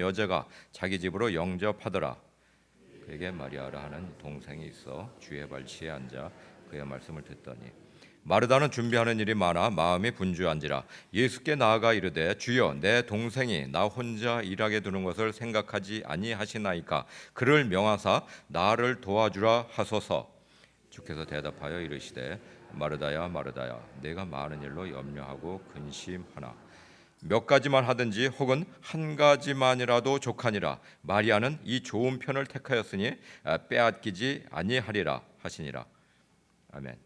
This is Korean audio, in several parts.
여자가 자기 집으로 영접하더라. 그에게 마리아라 하는 동생이 있어 주의 발치에 앉아 그의 말씀을 듣더니 마르다는 준비하는 일이 많아 마음이 분주한지라 예수께 나아가 이르되 주여 내 동생이 나 혼자 일하게 두는 것을 생각하지 아니하시나이까 그를 명하사 나를 도와주라 하소서. 주께서 대답하여 이르시되 마르다야 마르다야 내가 많은 일로 염려하고 근심하나 몇 가지만 하든지 혹은 한 가지만이라도 족하니라. 마리아는 이 좋은 편을 택하였으니 빼앗기지 아니하리라 하시니라. 아멘.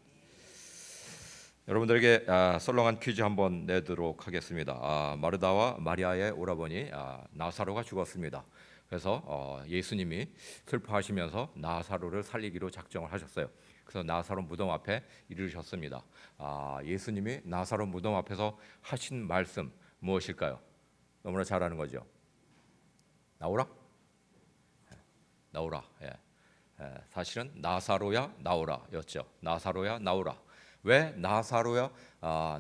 여러분들에게 썰렁한 퀴즈 한번 내도록 하겠습니다. 마르다와 마리아의 오라버니 나사로가 죽었습니다. 그래서 예수님이 슬퍼하시면서 나사로를 살리기로 작정을 하셨어요. 그래서 나사로 무덤 앞에 이르셨습니다. 예수님이 나사로 무덤 앞에서 하신 말씀 무엇일까요? 너무나 잘 아는 거죠. 나오라? 나오라. 사실은 나사로야 나오라였죠. 나사로야 나오라. 왜 나사로야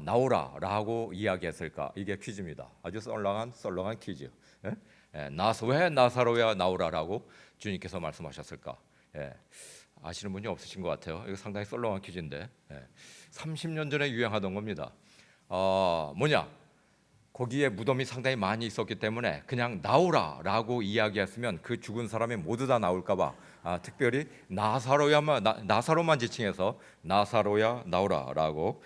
나오라라고 이야기했을까? 이게 퀴즈입니다. 아주 썰렁한 퀴즈. 왜 나사로야 나오라라고 주님께서 말씀하셨을까? 아시는 분이 없으신 것 같아요. 이거 상당히 썰렁한 퀴즈인데 30년 전에 유행하던 겁니다. 뭐냐? 거기에 무덤이 상당히 많이 있었기 때문에 그냥 나오라라고 이야기했으면 그 죽은 사람이 모두 다 나올까봐 특별히 나사로만 지칭해서 나사로야 나오라라고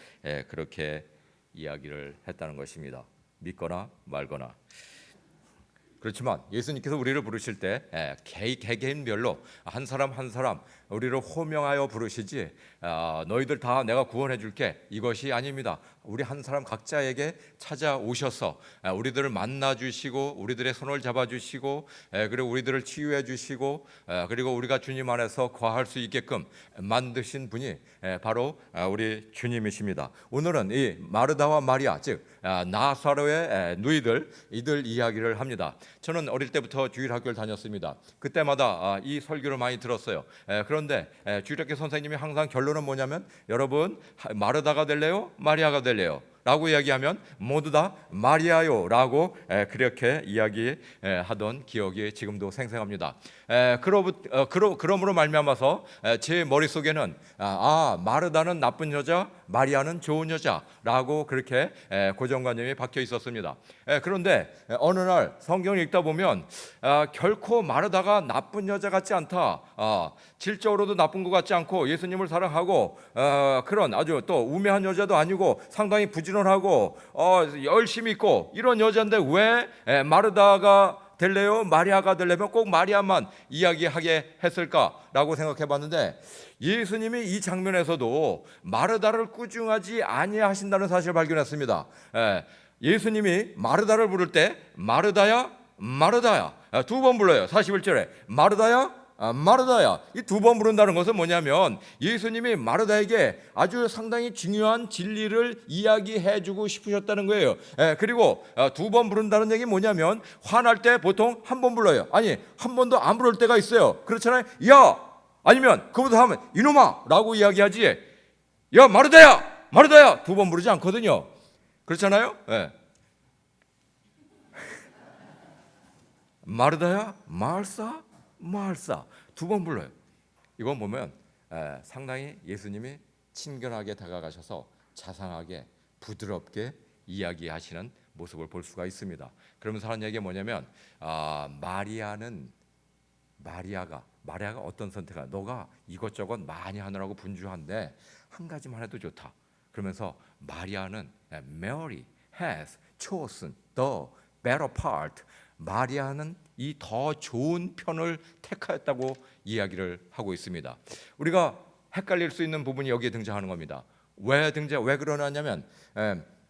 그렇게 이야기를 했다는 것입니다. 믿거나 말거나. 그렇지만 예수님께서 우리를 부르실 때 개개인별로 한 사람 한 사람 우리를 호명하여 부르시지 너희들 다 내가 구원해 줄게 이것이 아닙니다. 우리 한 사람 각자에게 찾아오셔서 우리들을 만나 주시고 우리들의 손을 잡아 주시고 그리고 우리들을 치유해 주시고 그리고 우리가 주님 안에서 거할 수 있게끔 만드신 분이 바로 우리 주님이십니다. 오늘은 이 마르다와 마리아 즉 나사로의 누이들 이들 이야기를 합니다. 저는 어릴 때부터 주일학교를 다녔습니다. 그때마다 이 설교를 많이 들었어요. 그런데 주일학교 선생님이 항상 결론은 뭐냐면 여러분 마르다가 될래요? 마리아가 될래요? 라고 이야기하면 모두 다 마리아요 라고 그렇게 이야기하던 기억이 지금도 생생합니다. 그러므로 말미암아서 제 머릿속에는 마르다는 나쁜 여자, 마리아는 좋은 여자라고 그렇게 고정관념이 박혀 있었습니다. 그런데 어느 날 성경을 읽다 보면 결코 마르다가 나쁜 여자 같지 않다. 질적으로도 나쁜 것 같지 않고 예수님을 사랑하고 그런 아주 또 우매한 여자도 아니고 상당히 부지런하고 열심히 있고 이런 여자인데 왜 마르다가 될래요? 마리아가 되려면 꼭 마리아만 이야기하게 했을까라고 생각해 봤는데 예수님이 이 장면에서도 마르다를 꾸중하지 아니하신다는 사실을 발견했습니다. 예수님이 마르다를 부를 때 마르다야 마르다야 두 번 불러요. 41절에 마르다야 마르다야 이 두 번 부른다는 것은 뭐냐면 예수님이 마르다에게 아주 상당히 중요한 진리를 이야기해주고 싶으셨다는 거예요. 그리고 두 번 부른다는 얘기 뭐냐면 화날 때 보통 한 번 불러요. 아니 한 번도 안 부를 때가 있어요. 그렇잖아요. 야 아니면 그보다 하면 이놈아 라고 이야기하지 야 마르다야 두 번 부르지 않거든요. 그렇잖아요. 마르다야 말사 두 번 불러요. 이건 보면 상당히 예수님이 친근하게 다가가셔서 자상하게 부드럽게 이야기하시는 모습을 볼 수가 있습니다. 그러면서 하는 얘기가 뭐냐면 마리아가 어떤 선택을 너가 이것저것 많이 하느라고 분주한데 한 가지만 해도 좋다. 그러면서 마리아는 Mary has chosen the better part. 마리아는 이 더 좋은 편을 택하였다고 이야기를 하고 있습니다. 우리가 헷갈릴 수 있는 부분이 여기에 등장하는 겁니다. 왜 그러냐면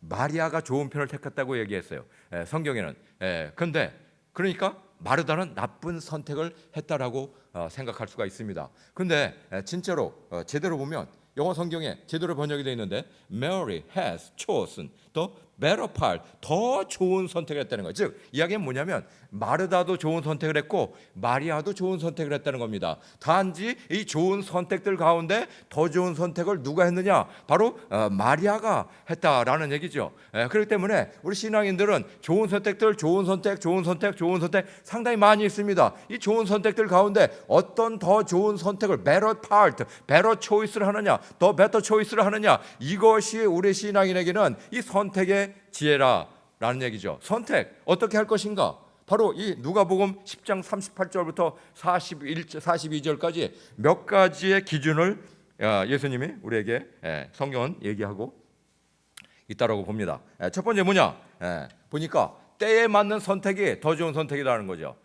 마리아가 좋은 편을 택했다고 얘기했어요. 성경에는. 그런데 그러니까 마르다는 나쁜 선택을 했다라고 생각할 수가 있습니다. 그런데 진짜로 제대로 보면 영어 성경에 제대로 번역이 되어 있는데 Mary has chosen the better part, 더 좋은 선택을 했다는 거예요. 즉 이야기는 뭐냐면 마르다도 좋은 선택을 했고 마리아도 좋은 선택을 했다는 겁니다. 단지 이 좋은 선택들 가운데 더 좋은 선택을 누가 했느냐? 바로 마리아가 했다라는 얘기죠. 그렇기 때문에 우리 신앙인들은 좋은 선택들, 좋은 선택, 좋은 선택, 좋은 선택 상당히 많이 있습니다. 이 좋은 선택들 가운데 어떤 더 좋은 선택을 better part, better choice를 하느냐, 더 better choice를 하느냐, 이것이 우리 신앙인에게는 이 선택의 지혜라라는 얘기죠. 선택 어떻게 할 것인가? 바로 이 누가복음 10장 38절부터 42절까지 몇 가지의 기준을 예수님이 우리에게 성경은 얘기하고 있다라고 봅니다. 첫 번째 뭐냐? 보니까 때에 맞는 선택이 더 좋은 선택이라는 거죠.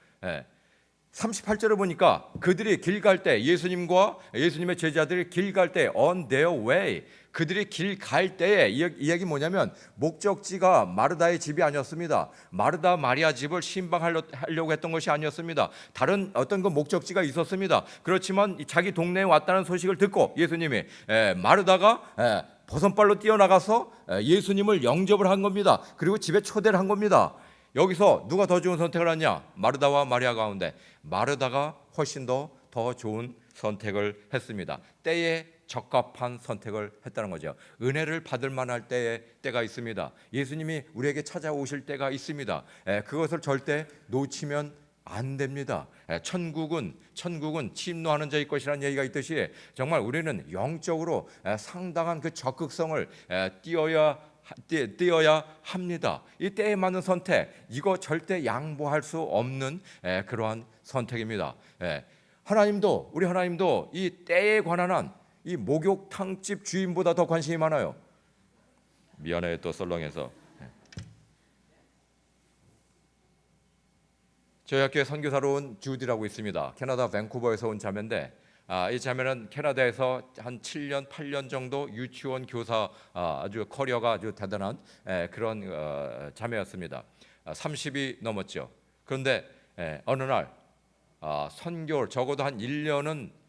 38절을 보니까 그들이 길 갈 때, 예수님과 예수님의 제자들이 길 갈 때 on their way, 그들이 길 갈 때에 이 얘기 뭐냐면 목적지가 마르다의 집이 아니었습니다. 마르다 마리아 집을 신방하려고 했던 것이 아니었습니다. 다른 어떤 그 목적지가 있었습니다. 그렇지만 자기 동네에 왔다는 소식을 듣고 예수님이 마르다가 버선발로 뛰어나가서 예수님을 영접을 한 겁니다. 그리고 집에 초대를 한 겁니다. 여기서 누가 더 좋은 선택을 하냐? 마르다와 마리아 가운데 마르다가 훨씬 더 좋은 선택을 했습니다. 때에 적합한 선택을 했다는 거죠. 은혜를 받을 만할 때가 있습니다. 예수님이 우리에게 찾아오실 때가 있습니다. 그것을 절대 놓치면 안 됩니다. 천국은 침노하는 자의 것이라는 얘기가 있듯이 정말 우리는 영적으로 상당한 그 적극성을 띄어야 합니다. 이 때에 맞는 선택, 이거 절대 양보할 수 없는 그러한 선택입니다. 우리 하나님도 이 때에 관한 한 이 목욕탕집 주인보다 더 관심이 많아요. 미안해 또 썰렁해서. 저희 학교에 선교사로 온 주디라고 있습니다. 캐나다 밴쿠버에서 온 자매인데 이 자매는 캐나다에서 한 7년, 8년 정도 유치원 교사 아주 커리어가 아주 대단한 그런 자매였습니다. 30이 넘었죠. 그런데 어느 날 선교 적어도 한 1년은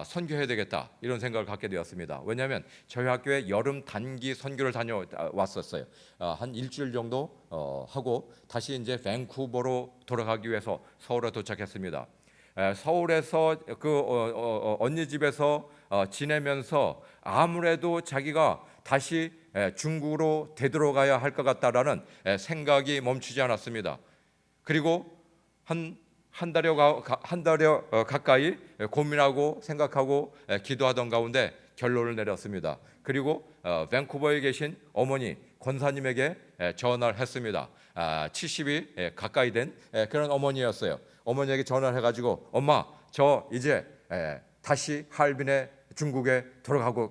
선교해야 되겠다 이런 생각을 갖게 되었습니다. 왜냐하면 저희 학교에 여름 단기 선교를 다녀왔었어요. 한 일주일 정도 하고 다시 이제 밴쿠버로 돌아가기 위해서 서울에 도착했습니다. 서울에서 그 언니 집에서 지내면서 아무래도 자기가 다시 중국으로 되돌아가야 할 것 같다라는 생각이 멈추지 않았습니다. 그리고 한 달여 가까이 고민하고 생각하고 기도하던 가운데 결론을 내렸습니다. 그리고 밴쿠버에 계신 어머니 권사님에게 전화를 했습니다. 70이 가까이 된 그런 어머니였어요. 어머니에게 전화를 해가지고 엄마 저 이제 다시 할빈에 중국에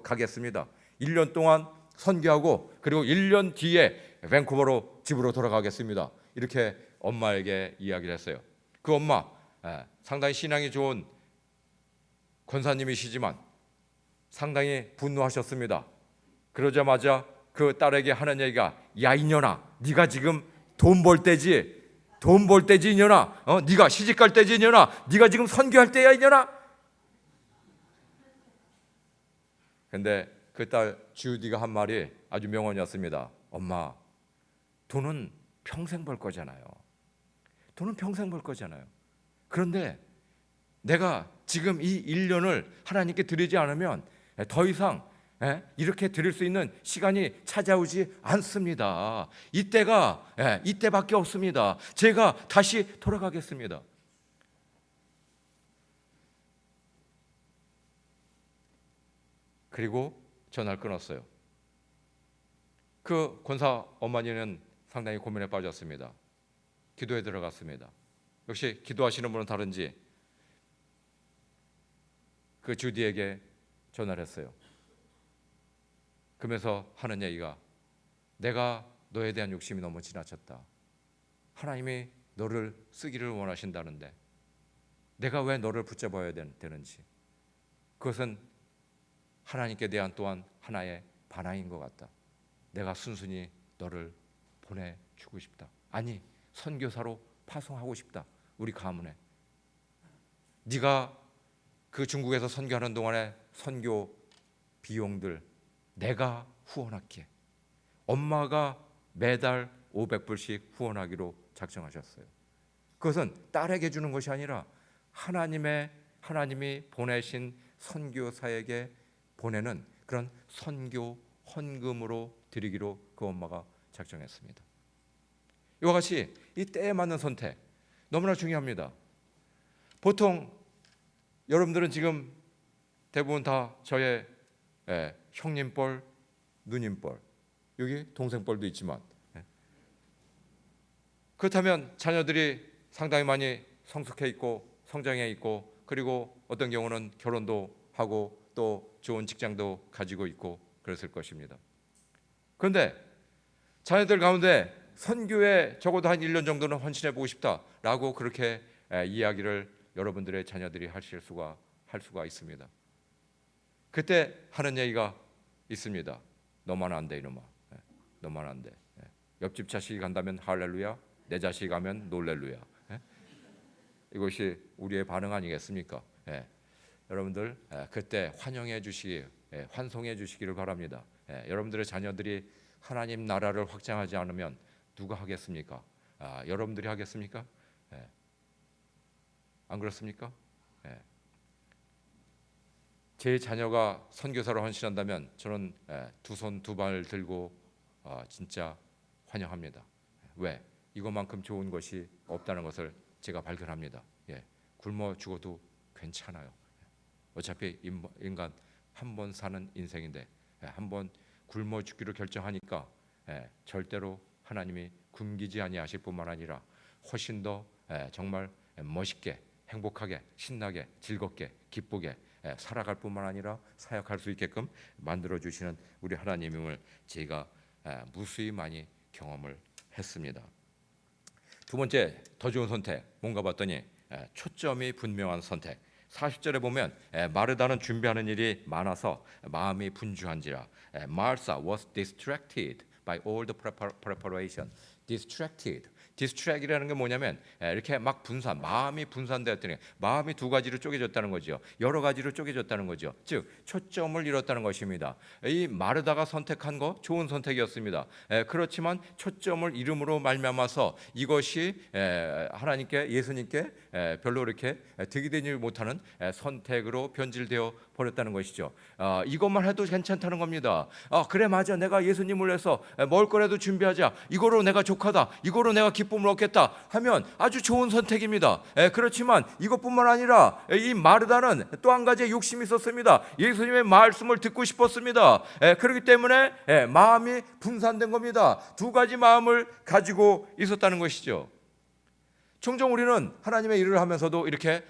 가겠습니다. 1년 동안 선교하고 그리고 1년 뒤에 밴쿠버로 집으로 돌아가겠습니다. 이렇게 엄마에게 이야기를 했어요. 그 엄마 상당히 신앙이 좋은 권사님이시지만 상당히 분노하셨습니다. 그러자마자 그 딸에게 하는 얘기가 야 이년아 네가 지금 돈 벌 때지 이년아 네가 시집갈 때지 이년아 네가 지금 선교할 때야 이년아. 근데 그 딸 주디가 한 말이 아주 명언이었습니다. 엄마 돈은 평생 벌 거잖아요. 돈은 평생 벌 거잖아요. 그런데 내가 지금 이 1년을 하나님께 드리지 않으면 더 이상 이렇게 드릴 수 있는 시간이 찾아오지 않습니다. 이때밖에 없습니다. 제가 다시 돌아가겠습니다. 그리고 전화를 끊었어요. 그 권사 어머니는 상당히 고민에 빠졌습니다. 기도에 들어갔습니다. 역시 기도하시는 분은 다른지 그 주디에게 전화를 했어요. 그러면서 하는 얘기가 내가 너에 대한 욕심이 너무 지나쳤다. 하나님이 너를 쓰기를 원하신다는데 내가 왜 너를 붙잡아야 되는지 그것은 하나님께 대한 또한 하나의 반항인 것 같다. 내가 순순히 너를 보내주고 싶다. 아니 선교사로 파송하고 싶다. 우리 가문에 네가 그 중국에서 선교하는 동안에 선교 비용들 내가 후원할게. 엄마가 매달 500불씩 후원하기로 작정하셨어요. 그것은 딸에게 주는 것이 아니라 하나님이 보내신 선교사에게 보내는 그런 선교 헌금으로 드리기로 그 엄마가 작정했습니다. 이와 같이 이 때에 맞는 선택 너무나 중요합니다. 보통 여러분들은 지금 대부분 다 저의 형님뻘, 누님뻘, 여기 동생뻘도 있지만, 그렇다면 자녀들이 상당히 많이 성숙해 있고 성장해 있고, 그리고 어떤 경우는 결혼도 하고 또 좋은 직장도 가지고 있고 그랬을 것입니다. 그런데 자녀들 가운데 선교에 적어도 한 1년 정도는 헌신해 보고 싶다라고 그렇게 이야기를 여러분들의 자녀들이 할 수가 있습니다. 그때 하는 얘기가 있습니다. 너만 안 돼 이놈아. 너만 안 돼. 옆집 자식이 간다면 할렐루야, 내 자식이 가면 놀렐루야. 이것이 우리의 반응 아니겠습니까? 여러분들 그때 환영해 주시기, 환송해 주시기를 바랍니다. 여러분들의 자녀들이 하나님 나라를 확장하지 않으면 누가 하겠습니까? 여러분들이 하겠습니까? 안 그렇습니까? 제 자녀가 선교사로 헌신한다면 저는 두 손 두 발 들고 진짜 환영합니다. 왜? 이것만큼 좋은 것이 없다는 것을 제가 발견합니다. 굶어 죽어도 괜찮아요. 어차피 인간 한 번 사는 인생인데 한 번 굶어 죽기로 결정하니까 절대로 하나님이 굶기지 아니하실 뿐만 아니라 훨씬 더 정말 멋있게, 행복하게, 신나게, 즐겁게, 기쁘게 살아갈 뿐만 아니라 사역할 수 있게끔 만들어 주시는 우리 하나님임을 제가 무수히 많이 경험을 했습니다. 두 번째 더 좋은 선택 뭔가 봤더니 초점이 분명한 선택. 40절에 보면 마르다는 준비하는 일이 많아서 마음이 분주한지라. Martha was distracted by all the preparation. distract이라는 게 뭐냐면 이렇게 막 마음이 분산되었더니 마음이 두 가지로 쪼개졌다는 거죠. 여러 가지로 쪼개졌다는 거죠. 즉 초점을 잃었다는 것입니다. 이 마르다가 선택한 거 좋은 선택이었습니다. 그렇지만 초점을 잃음으로 말미암아서 이것이 하나님께, 예수님께 별로 이렇게 득이 되지 못하는 선택으로 변질되어 버렸다는 것이죠. 이것만 해도 괜찮다는 겁니다. 그래 맞아, 내가 예수님을 위해서 먹을 거라도 준비하자, 이거로 내가 족하다, 이거로 내가 기쁨을 얻겠다 하면 아주 좋은 선택입니다. 그렇지만 이것뿐만 아니라 이 마르다는 또 한 가지 욕심이 있었습니다. 예수님의 말씀을 듣고 싶었습니다. 그렇기 때문에 마음이 분산된 겁니다. 두 가지 마음을 가지고 있었다는 것이죠. 종종 우리는 하나님의 일을 하면서도 이렇게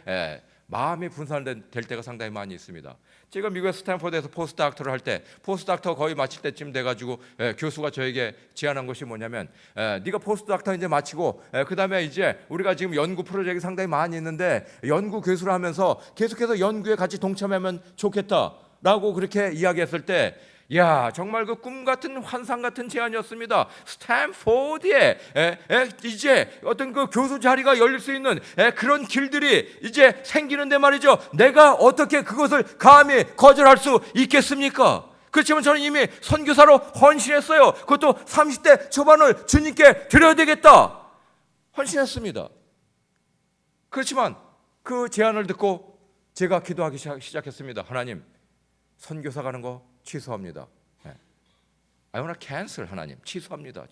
마음이 분산될 때가 상당히 많이 있습니다. 제가 미국의 스탠포드에서 포스트닥터를 할 때, 포스트닥터 거의 마칠 때쯤 돼가지고 교수가 저에게 제안한 것이 뭐냐면, 네가 포스트닥터 이제 마치고 그 다음에 이제 우리가 지금 연구 프로젝트 상당히 많이 있는데 연구 교수를 하면서 계속해서 연구에 같이 동참하면 좋겠다라고 그렇게 이야기했을 때, 야, 정말 그 꿈 같은 환상 같은 제안이었습니다. 스탠포드에 이제 어떤 그 교수 자리가 열릴 수 있는 그런 길들이 이제 생기는데 말이죠. 내가 어떻게 그것을 감히 거절할 수 있겠습니까? 그렇지만 저는 이미 선교사로 헌신했어요. 그것도 30대 초반을 주님께 드려야 되겠다 헌신했습니다. 그렇지만 그 제안을 듣고 제가 기도하기 시작했습니다. 하나님, 선교사 가는 거 취소합니다. I want to cancel. 하나님, 취소합니다.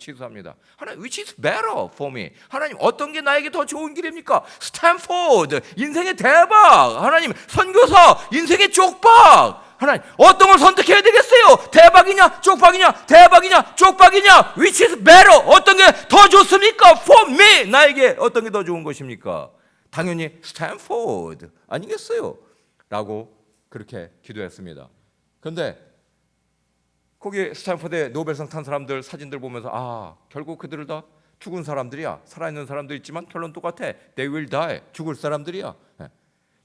하나님, which is better for me? 하나님, 어떤 게 나에게 더 좋은 길입니까? 스탠포드, 인생의 대박. 하나님, 선교사, 인생의 쪽박. 하나님, 어떤 걸 선택해야 되겠어요? 대박이냐 쪽박이냐, 대박이냐 쪽박이냐, which is better? 어떤 게 더 좋습니까? For me, 나에게 어떤 게 더 좋은 것입니까? 당연히 스탠포드 아니겠어요? 라고 그렇게 기도했습니다. 그런데 거기 스탠포드에 노벨상 탄 사람들 사진들 보면서 결국 그들을 다 죽은 사람들이야. 살아있는 사람도 있지만 결론 똑같아. They will die. 죽을 사람들이야.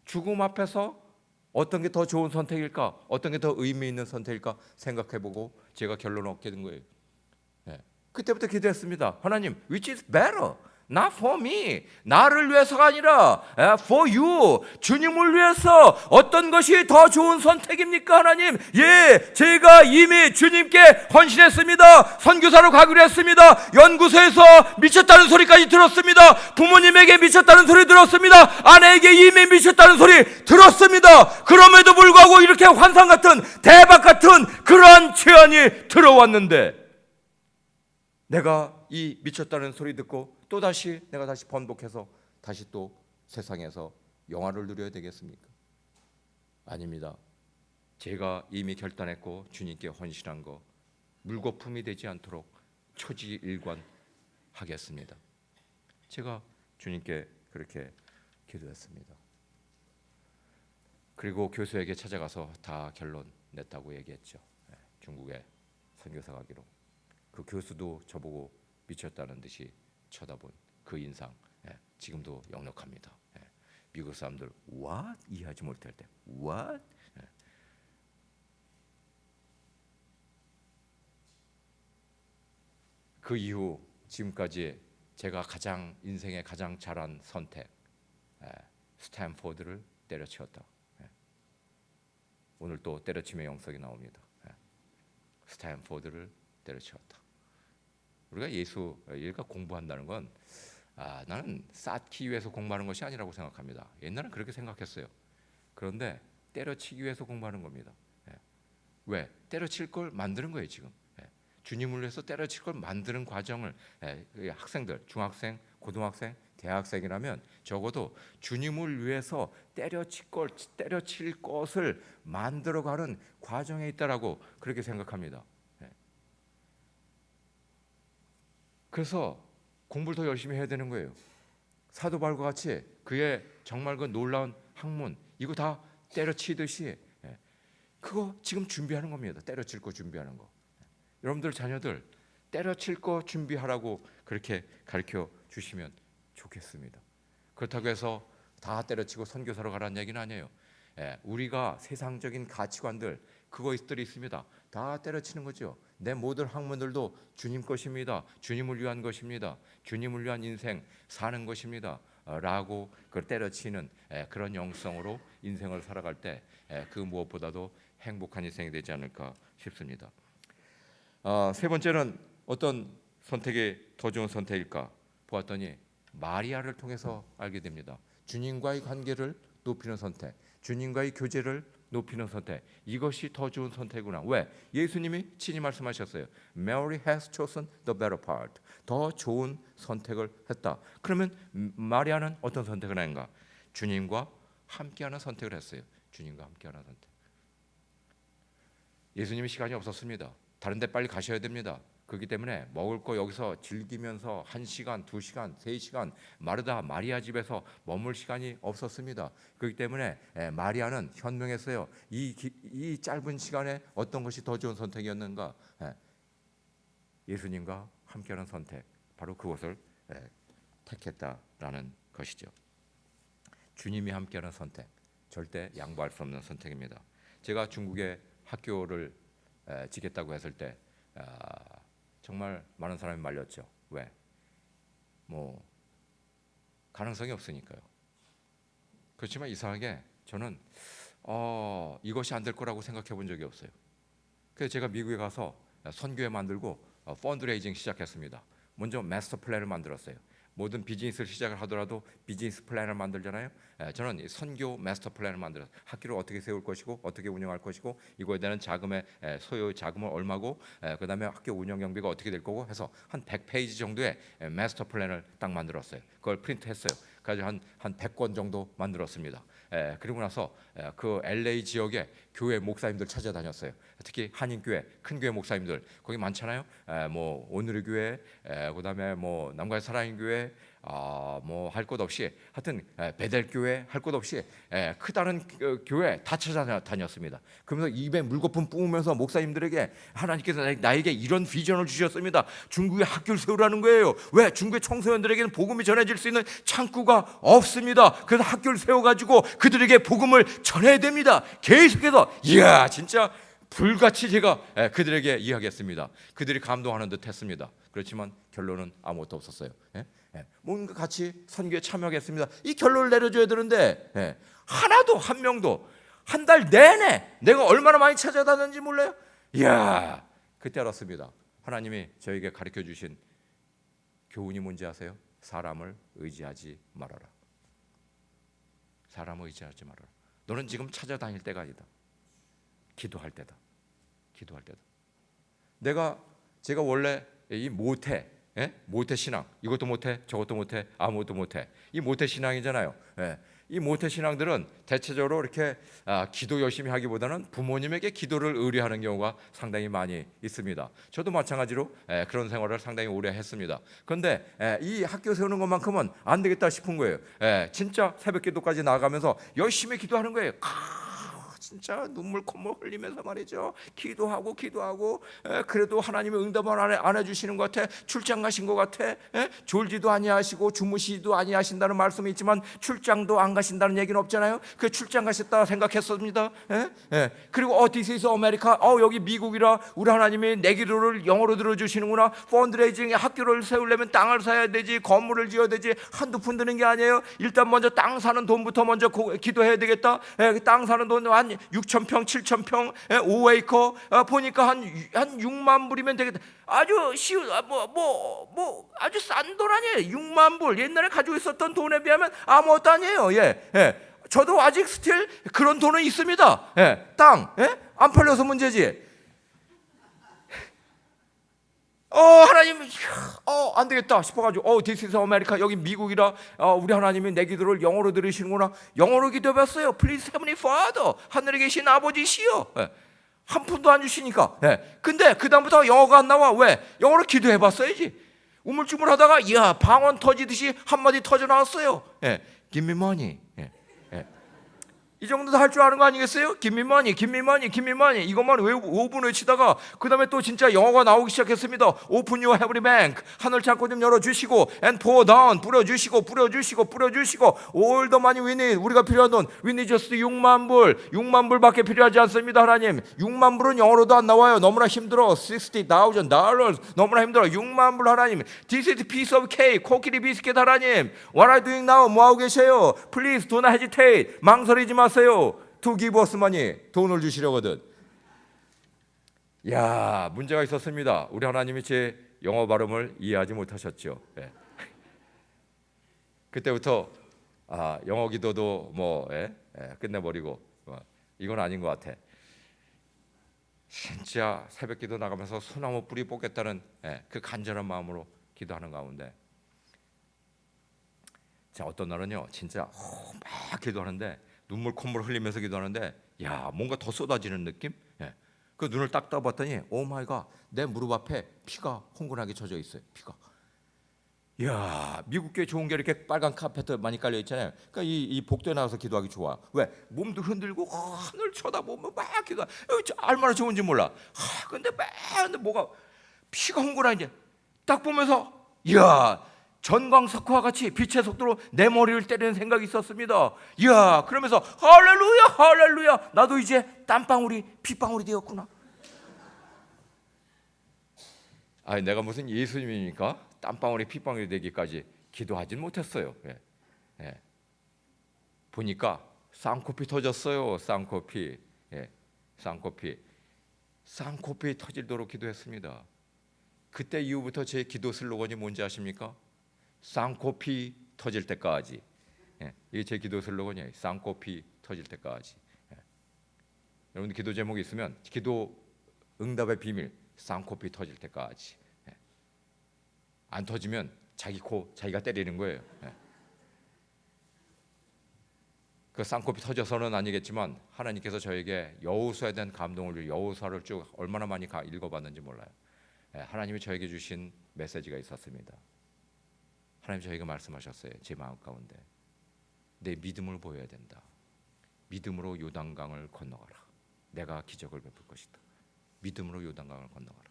죽음 앞에서 어떤 게 더 좋은 선택일까? 어떤 게 더 의미 있는 선택일까? 생각해보고 제가 결론을 얻게 된 거예요. 그때부터 기도했습니다. 하나님, which is better? Not for me. 나를 위해서가 아니라 for you. 주님을 위해서 어떤 것이 더 좋은 선택입니까, 하나님? 예, 제가 이미 주님께 헌신했습니다. 선교사로 가기로 했습니다. 연구소에서 미쳤다는 소리까지 들었습니다. 부모님에게 미쳤다는 소리 들었습니다. 아내에게 이미 미쳤다는 소리 들었습니다. 그럼에도 불구하고 이렇게 환상 같은, 대박 같은 그러한 제안이 들어왔는데, 내가 이 미쳤다는 소리 듣고 또다시 내가 다시 번복해서 다시 또 세상에서 영화를 누려야 되겠습니까? 아닙니다. 제가 이미 결단했고 주님께 헌신한 거 물거품이 되지 않도록 초지일관하겠습니다. 제가 주님께 그렇게 기도했습니다. 그리고 교수에게 찾아가서 다 결론 냈다고 얘기했죠. 중국에 선교사 가기로. 그 교수도 저보고 미쳤다는 듯이 쳐다본 그 인상, 지금도 역력합니다. 미국 사람들 what? 이해하지 못할 때 what? 그 이후 지금까지 제가 가장 인생에 가장 잘한 선택, 스탠포드를 때려치웠다. 오늘 또 때려침의 영성이 나옵니다. 스탠포드를 때려치웠다. 우리가 얘가 공부한다는 건 나는 쌓기 위해서 공부하는 것이 아니라고 생각합니다. 옛날엔 그렇게 생각했어요. 그런데 때려치기 위해서 공부하는 겁니다. 왜? 때려칠 걸 만드는 거예요 지금. 주님을 위해서 때려칠 걸 만드는 과정을 학생들, 중학생, 고등학생, 대학생이라면 적어도 주님을 위해서 때려칠 것을 만들어가는 과정에 있다라고 그렇게 생각합니다. 그래서 공부를 더 열심히 해야 되는 거예요. 사도 바울과 같이 그의 정말 그 놀라운 학문 이거 다 때려치듯이 그거 지금 준비하는 겁니다. 때려칠 거 준비하는 거. 여러분들 자녀들 때려칠 거 준비하라고 그렇게 가르쳐 주시면 좋겠습니다. 그렇다고 해서 다 때려치고 선교사로 가라는 얘기는 아니에요. 우리가 세상적인 가치관들 그것들이 있습니다. 다 때려치는 거죠. 내 모든 학문들도 주님 것입니다. 주님을 위한 것입니다. 주님을 위한 인생 사는 것입니다. 라고 그걸 때려치는 그런 영성으로 인생을 살아갈 때 그 무엇보다도 행복한 인생이 되지 않을까 싶습니다. 세 번째는 어떤 선택이 더 좋은 선택일까 보았더니 마리아를 통해서 알게 됩니다. 주님과의 관계를 높이는 선택, 주님과의 교제를 높이는 선택, 이것이 더 좋은 선택이구나. 왜? 예수님이 친히 말씀하셨어요. Mary has chosen the better part. 더 좋은 선택을 했다. 그러면 마리아는 어떤 선택을 했는가? 주님과 함께하는 선택을 했어요. 주님과 함께하는 선택. 예수님이 시간이 없었습니다. 다른 데 빨리 가셔야 됩니다. 그렇기 때문에 먹을 거 여기서 즐기면서 1시간, 2시간, 3시간 마르다 마리아 집에서 머물 시간이 없었습니다. 그렇기 때문에 마리아는 현명했어요. 이 짧은 시간에 어떤 것이 더 좋은 선택이었는가? 예수님과 함께하는 선택, 바로 그것을 택했다라는 것이죠. 주님이 함께하는 선택, 절대 양보할 수 없는 선택입니다. 제가 중국에 학교를 짓겠다고 했을 때 정말 많은 사람이 말렸죠. 왜? 가능성이 없으니까요. 그렇지만 이상하게 저는 이것이 안 될 거라고 생각해 본 적이 없어요. 그래서 제가 미국에 가서 선교회 만들고 펀드레이징 시작했습니다. 먼저 마스터 플랜을 만들었어요. 모든 비즈니스를 시작을 하더라도 비즈니스 플랜을 만들잖아요. 저는 선교 마스터 플랜을 만들어서 학교를 어떻게 세울 것이고 어떻게 운영할 것이고 이거에 대한 자금의 소요 자금은 얼마고 그다음에 학교 운영 경비가 어떻게 될 거고 해서 한 100페이지 정도의 마스터 플랜을 딱 만들었어요. 그걸 프린트했어요. 그래서 한 100권 정도 만들었습니다. 그리고 나서 그 LA 지역에 교회 목사님들 찾아다녔어요. 특히 한인교회, 큰 교회 목사님들 거기 많잖아요. 오늘의 교회, 그다음에 남가의 사랑의 교회, 할 것 없이 하여튼 베델 교회 할 것 없이 크다는 교회 다 찾아다녔습니다. 그러면서 입에 물거품 뿜으면서 목사님들에게 하나님께서 나에게 이런 비전을 주셨습니다. 중국에 학교를 세우라는 거예요. 왜? 중국의 청소년들에게는 복음이 전해질 수 있는 창구가 없습니다. 그래서 학교를 세워가지고 그들에게 복음을 전해야 됩니다. 계속해서 이야 진짜 불같이 제가 그들에게 이야기했습니다. 그들이 감동하는 듯 했습니다. 그렇지만 결론은 아무것도 없었어요. 뭔가 같이 선교에 참여하겠습니다. 이 결론을 내려줘야 되는데 하나도 한 명도 한 달 내내 내가 얼마나 많이 찾아다녔는지 몰라요. 이야, 그때 알았습니다. 하나님이 저에게 가르쳐 주신 교훈이 뭔지 아세요? 사람을 의지하지 말아라. 사람을 의지하지 말아라. 너는 지금 찾아다닐 때가 아니다. 기도할 때다. 기도할 때다. 제가 원래 이 모태 신앙, 이것도 못해, 저것도 못해, 아무것도 못해. 이 모태 신앙이잖아요. 이 모태 신앙들은 대체적으로 이렇게 기도 열심히 하기보다는 부모님에게 기도를 의뢰하는 경우가 상당히 많이 있습니다. 저도 마찬가지로 그런 생활을 상당히 오래 했습니다. 그런데 이 학교 세우는 것만큼은 안 되겠다 싶은 거예요. 진짜 새벽기도까지 나가면서 열심히 기도하는 거예요. 진짜 눈물 콧물 흘리면서 말이죠. 기도하고 그래도 하나님의 응답을 안 해주시는 것 같아. 출장 가신 것 같아. 졸지도 아니하시고 주무시지도 아니하신다는 말씀이 있지만 출장도 안 가신다는 얘기는 없잖아요. 그 출장 가셨다 생각했습니다. 그리고 This is America. 여기 미국이라 우리 하나님이 내 기도를 영어로 들어주시는구나. 펀드레이징에 학교를 세우려면 땅을 사야 되지, 건물을 지어야 되지. 한두 푼 드는 게 아니에요. 일단 먼저 땅 사는 돈부터 먼저 기도해야 되겠다. 땅 사는 돈 한 6,000평, 7,000평, 5에이커 보니까 한 6만 불이면 되겠다. 아주 쉬운 아주 싼 돈 아니에요. 6만 불. 옛날에 가지고 있었던 돈에 비하면 아무것도 아니에요. 저도 아직 스틸 그런 돈은 있습니다. 땅 안 팔려서 문제지. 하나님, 안 되겠다 싶어가지고, This is America. 여기 미국이라, 우리 하나님이 내 기도를 영어로 들으시는구나. 영어로 기도해봤어요. Please, Heavenly Father. 하늘에 계신 아버지시여. 한 푼도 안 주시니까. 근데 그다음부터 영어가 안 나와. 왜? 영어로 기도해봤어야지. 우물쭈물 하다가, 이야, 방언 터지듯이 한마디 터져 나왔어요. Give me money. 이 정도도 할 줄 아는 거 아니겠어요? Give me money, give me money, give me money. 이것만 5분 외치다가 그 다음에 또 진짜 영어가 나오기 시작했습니다. Open your heavenly bank. 하늘 창고 좀 열어주시고 And pour down. 뿌려주시고 All the money we need. 우리가 필요한 돈 We need just 6만 불. 6만 불밖에 필요하지 않습니다. 하나님. 6만 불은 영어로도 안 나와요. 너무나 힘들어. $60,000. 너무나 힘들어. 6만 불 하나님. This is a piece of cake. 코끼리 비스켓 하나님. What are you doing now? 뭐하고 계세요? Please do not hesitate. 망설이지 마세요. To give us money. 돈을 주시려거든. 야, 문제가 있었습니다. 우리 하나님이 제 영어 발음을 이해하지 못하셨죠. 그때부터 영어 기도도 끝내버리고 이건 아닌 것 같아. 진짜 새벽 기도 나가면서 소나무 뿌리 뽑겠다는 그 간절한 마음으로 기도하는 가운데, 자, 어떤 날은요 진짜 막 기도하는데 눈물 콧물 흘리면서 기도하는데, 야, 뭔가 더 쏟아지는 느낌? 그 눈을 딱 떠봤더니 오 마이 갓, 내 무릎 앞에 피가 홍근하게 젖어 있어요. 피가. 야, 미국 교회 좋은 게 이렇게 빨간 카페트 많이 깔려 있잖아요. 그러니까 이 복도에 나가서 기도하기 좋아. 왜? 몸도 흔들고 하늘 쳐다보면 막 기도. 얼마나 좋은지 몰라. 근데 뭐가 피가 홍근하게 딱 보면서, 야, 전광석화와 같이 빛의 속도로 내 머리를 때리는 생각이 있었습니다. 이야, 그러면서 할렐루야, 할렐루야. 나도 이제 땀방울이 핏방울이 되었구나. 아니, 내가 무슨 예수님입니까? 땀방울이 핏방울이 되기까지 기도하진 못했어요. 보니까 쌍코피 터졌어요. 쌍코피. 쌍코피 터질도록 기도했습니다. 그때 이후부터 제 기도 슬로건이 뭔지 아십니까? 쌍코피 터질 때까지. 이게 제 기도 슬로건이에요. 쌍코피 터질 때까지. 여러분들 기도 제목이 있으면 기도 응답의 비밀, 쌍코피 터질 때까지. 안 터지면 자기 코 자기가 때리는 거예요. 그 쌍코피 터져서는 아니겠지만 하나님께서 저에게 여호수아에 대한 감동을, 여호수아를 쭉 얼마나 많이 읽어봤는지 몰라요. 하나님이 저에게 주신 메시지가 있었습니다. 하나님 저에게 말씀하셨어요. 제 마음 가운데 내 믿음을 보여야 된다. 믿음으로 요단강을 건너가라. 내가 기적을 베풀 것이다. 믿음으로 요단강을 건너가라.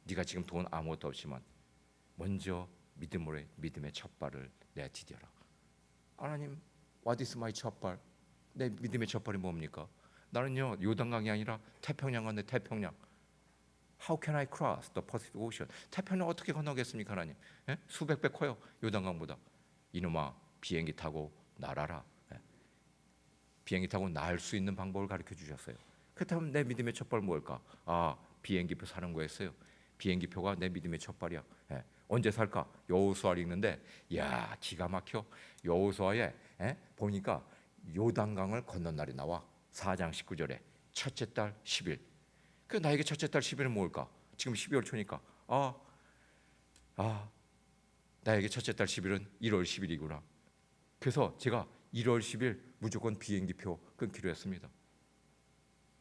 네가 지금 돈 아무것도 없지만 먼저 믿음의 첫 발을 내디뎌라. 하나님, what is my 첫 발? 내 믿음의 첫 발이 뭡니까? 나는요 요단강이 아니라 태평양 건데 태평양. How can I cross the Pacific Ocean? 태평양 어떻게 건너겠습니까, 하나님? 예? 수백 배 커요, 요단강보다. 이놈아, 비행기 타고 날아라. 예? 비행기 타고 날 수 있는 방법을 가르쳐 주셨어요. 그렇다면 내 믿음의 첫발 뭘까? 아, 비행기표 사는 거였어요. 비행기표가 내 믿음의 첫발이야. 예. 언제 살까? 여호수아를 읽는데, 야, 기가 막혀. 여호수아에 보니까 요단강을 건넌 날이 나와. 4장 19절에 첫째 달 10일. 그 나에게 첫째 달 10일은 뭘까? 지금 12월 초니까 나에게 첫째 달 10일은 1월 10일이구나. 그래서 제가 1월 10일 무조건 비행기표 끊기로 했습니다.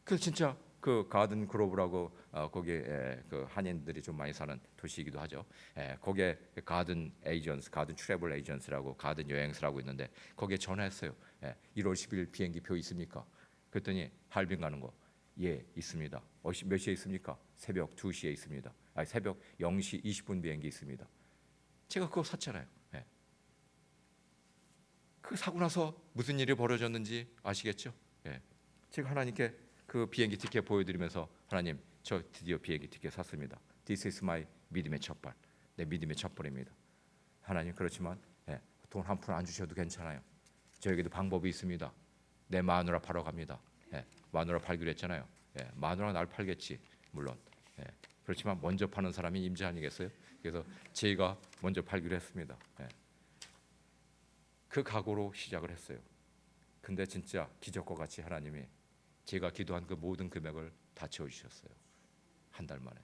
그래서 진짜 그 가든 그로브라고 거기에 그 한인들이 좀 많이 사는 도시이기도 하죠. 거기에 가든 에이전스, 가든 트래블 에이전스라고 가든 여행사라고 있는데 거기에 전화했어요. 1월 10일 비행기표 있습니까? 그랬더니 할빈 가는 거, 예, 있습니다. 몇 시에 있습니까? 새벽 2시에 있습니다. 새벽 0시 20분 비행기 있습니다. 제가 그거 샀잖아요. 그 사고 나서 무슨 일이 벌어졌는지 아시겠죠? 제가 하나님께 그 비행기 티켓 보여드리면서, 하나님, 저 드디어 비행기 티켓 샀습니다. This is my 믿음의 첫발. 내 믿음의 첫발입니다. 하나님, 그렇지만 돈 한 푼 안 주셔도 괜찮아요. 저에게도 방법이 있습니다. 내 마누라 팔러 갑니다. 마누라 팔기로 했잖아요. 마누라 날 팔겠지, 물론. 그렇지만 먼저 파는 사람이 임자 아니겠어요? 그래서 제가 먼저 팔기로 했습니다. 그 각오로 시작을 했어요. 근데 진짜 기적과 같이 하나님이 제가 기도한 그 모든 금액을 다 채워주셨어요. 한 달 만에.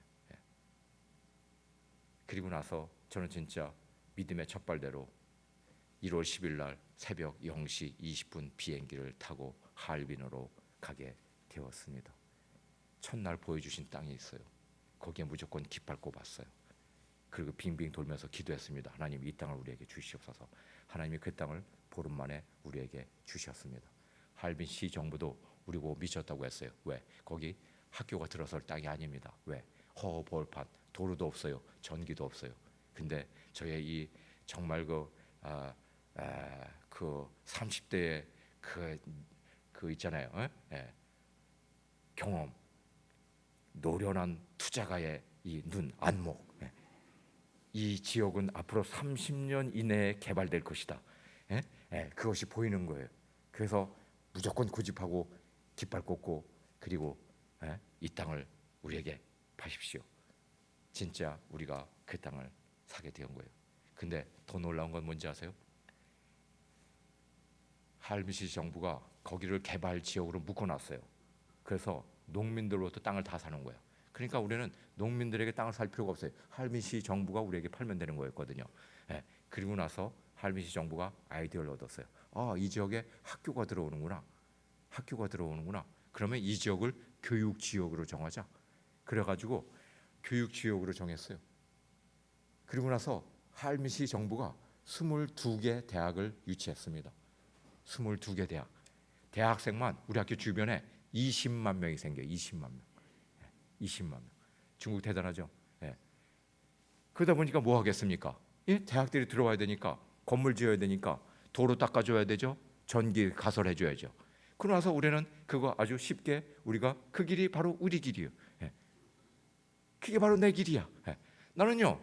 그리고 나서 저는 진짜 믿음의 첫발대로 1월 10일 날 새벽 0시 20분 비행기를 타고 하얼빈으로 가게 되었습니다. 첫날 보여주신 땅이 있어요. 거기에 무조건 깃발 꼽았어요. 그리고 빙빙 돌면서 기도했습니다. 하나님, 이 땅을 우리에게 주시옵소서. 하나님이 그 땅을 보름 만에 우리에게 주셨습니다. 하얼빈 시 정부도 우리 보고 미쳤다고 했어요. 왜? 거기 학교가 들어설 땅이 아닙니다. 왜? 허허벌판, 도로도 없어요, 전기도 없어요. 근데 저의 이 정말 그 30대의 그 있잖아요. 경험, 노련한 투자가의 이 눈, 안목. 이 지역은 앞으로 30년 이내에 개발될 것이다. 그것이 보이는 거예요. 그래서 무조건 고집하고 깃발 꽂고, 그리고 이 땅을 우리에게 파십시오. 진짜 우리가 그 땅을 사게 된 거예요. 근데 더 놀라운 건 뭔지 아세요? 하얼빈시 정부가 거기를 개발 지역으로 묶어놨어요. 그래서 농민들로부터 땅을 다 사는 거예요. 그러니까 우리는 농민들에게 땅을 살 필요가 없어요. 하얼빈시 정부가 우리에게 팔면 되는 거였거든요. 그리고 나서 하얼빈시 정부가 아이디어를 얻었어요. 이 지역에 학교가 들어오는구나. 그러면 이 지역을 교육 지역으로 정하자. 그래가지고 교육 지역으로 정했어요. 그리고 나서 하얼빈시 정부가 22개 대학을 유치했습니다. 22개 대학. 대학생만 우리 학교 주변에 20만 명이 생겨요. 20만 명. 20만 명. 중국 대단하죠. 그러다 보니까 뭐 하겠습니까? 대학들이 들어와야 되니까, 건물 지어야 되니까 도로 닦아줘야 되죠. 전기 가설해줘야죠. 그러고 나서 우리는 그거 아주 쉽게, 우리가 그 길이 바로 우리 길이에요. 그게 바로 내 길이야. 나는요,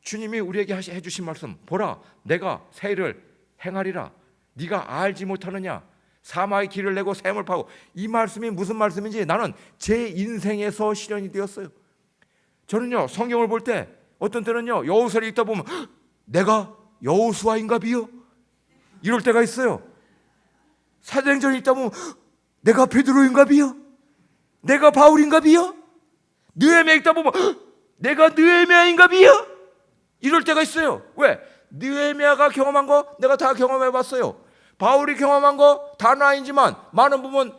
주님이 우리에게 해주신 말씀, 보라, 내가 새 일을 행하리라. 네가 알지 못하느냐? 사마의 길을 내고 샘을 파고. 이 말씀이 무슨 말씀인지 나는 제 인생에서 실현이 되었어요. 저는요, 성경을 볼 때 어떤 때는요, 여호수아를 읽다 보면 내가 여호수아인가 비요? 이럴 때가 있어요. 사도행전을 읽다 보면 내가 베드로인가 비요? 내가 바울인가 비요? 느헤미야 읽다 보면 내가 느헤미야인가 비요? 이럴 때가 있어요. 왜? 느헤미야가 경험한 거 내가 다 경험해봤어요. 바울이 경험한 거 다는 아니지만 많은 부분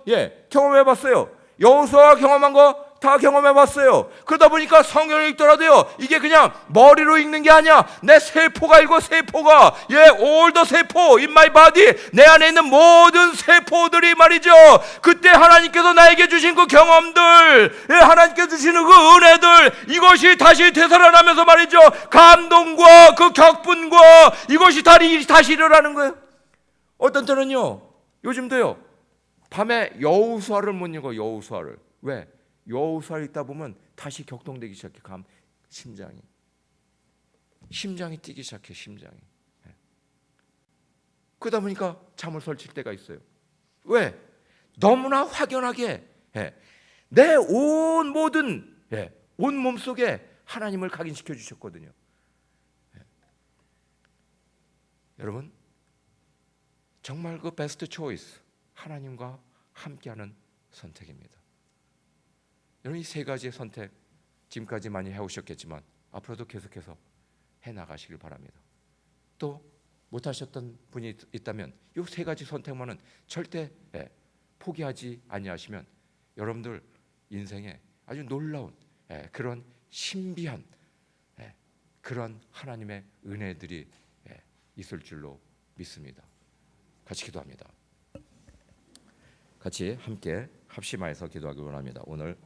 경험해봤어요. 여호수아가 경험한 거 다 경험해봤어요. 그러다 보니까 성경을 읽더라도요, 이게 그냥 머리로 읽는 게 아니야. 내 세포가 읽어. 세포가 all the 세포 in my body, 내 안에 있는 모든 세포들이 말이죠, 그때 하나님께서 나에게 주신 그 경험들, 하나님께서 주시는 그 은혜들, 이것이 다시 되살아나면서 말이죠, 감동과 그 격분과 이것이 다시 일어나는 거예요. 어떤 때는요, 요즘도요, 밤에 여호수아를 못 읽어. 여호수아를. 왜? 여호수아 읽다 보면 다시 격동되기 시작해. 심장이 뛰기 시작해. 심장이. 그러다 보니까 잠을 설칠 때가 있어요. 왜? 너무나 확연하게 내 온 모든 온 몸속에 하나님을 각인시켜 주셨거든요. 여러분, 정말 그 베스트 초이스, 하나님과 함께하는 선택입니다. 여러분, 이 세 가지의 선택 지금까지 많이 해오셨겠지만 앞으로도 계속해서 해나가시길 바랍니다. 또 못하셨던 분이 있다면 이 세 가지 선택만은 절대 포기하지 아니하시면 여러분들 인생에 아주 놀라운 그런 신비한 그런 하나님의 은혜들이 있을 줄로 믿습니다. 같이 기도합니다. 같이 함께 합심하여서 기도하기 원합니다. 오늘